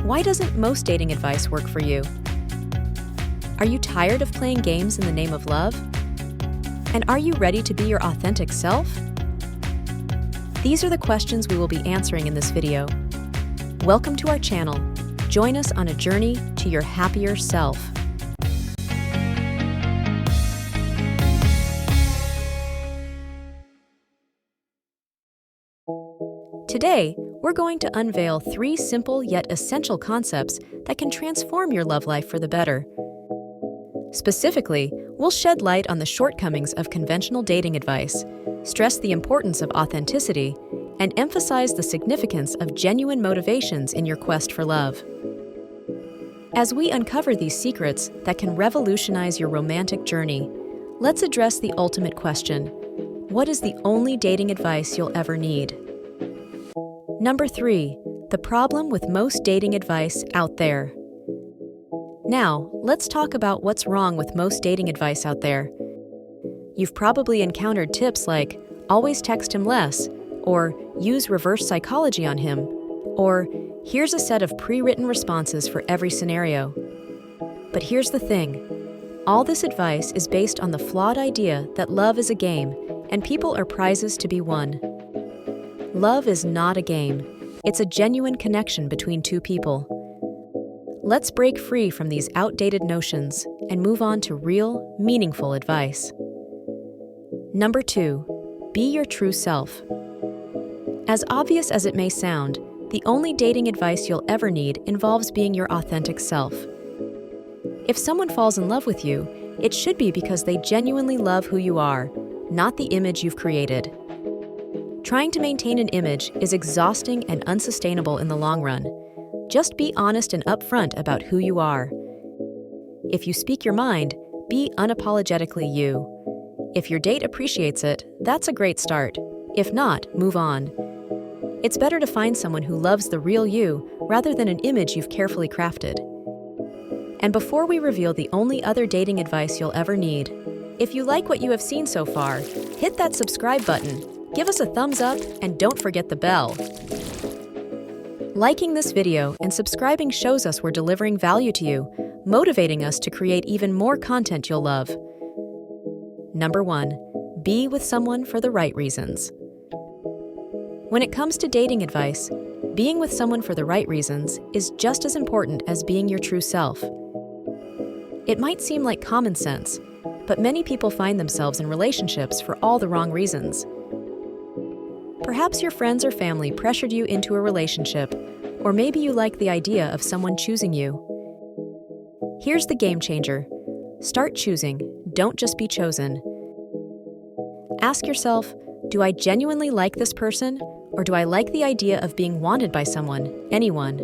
Why doesn't most dating advice work for you? Are you tired of playing games in the name of love? And are you ready to be your authentic self? These are the questions we will be answering in this video. Welcome to our channel. Join us on a journey to your happier self. Today, we're going to unveil 3 simple yet essential concepts that can transform your love life for the better. Specifically, we'll shed light on the shortcomings of conventional dating advice, stress the importance of authenticity, and emphasize the significance of genuine motivations in your quest for love. As we uncover these secrets that can revolutionize your romantic journey, let's address the ultimate question: what is the only dating advice you'll ever need? Number 3, the problem with most dating advice out there. Now, let's talk about what's wrong with most dating advice out there. You've probably encountered tips like, always text him less, or use reverse psychology on him, or here's a set of pre-written responses for every scenario. But here's the thing. All this advice is based on the flawed idea that love is a game, and people are prizes to be won. Love is not a game. It's a genuine connection between two people. Let's break free from these outdated notions and move on to real, meaningful advice. Number 2, be your true self. As obvious as it may sound, the only dating advice you'll ever need involves being your authentic self. If someone falls in love with you, it should be because they genuinely love who you are, not the image you've created. Trying to maintain an image is exhausting and unsustainable in the long run. Just be honest and upfront about who you are. If you speak your mind, be unapologetically you. If your date appreciates it, that's a great start. If not, move on. It's better to find someone who loves the real you rather than an image you've carefully crafted. And before we reveal the only other dating advice you'll ever need, if you like what you have seen so far, hit that subscribe button. Give us a thumbs up and don't forget the bell. Liking this video and subscribing shows us we're delivering value to you, motivating us to create even more content you'll love. Number 1, be with someone for the right reasons. When it comes to dating advice, being with someone for the right reasons is just as important as being your true self. It might seem like common sense, but many people find themselves in relationships for all the wrong reasons. Perhaps your friends or family pressured you into a relationship, or maybe you like the idea of someone choosing you. Here's the game changer. Start choosing, don't just be chosen. Ask yourself, do I genuinely like this person, or do I like the idea of being wanted by someone, anyone?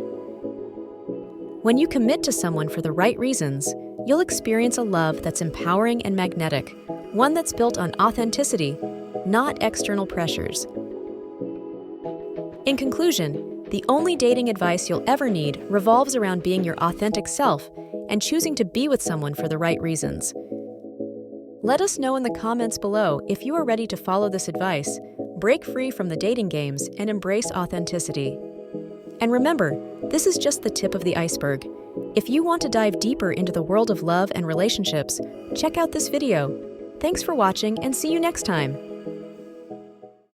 When you commit to someone for the right reasons, you'll experience a love that's empowering and magnetic, one that's built on authenticity, not external pressures. In conclusion, the only dating advice you'll ever need revolves around being your authentic self and choosing to be with someone for the right reasons. Let us know in the comments below if you are ready to follow this advice, break free from the dating games, and embrace authenticity. And remember, this is just the tip of the iceberg. If you want to dive deeper into the world of love and relationships, check out this video. Thanks for watching and see you next time.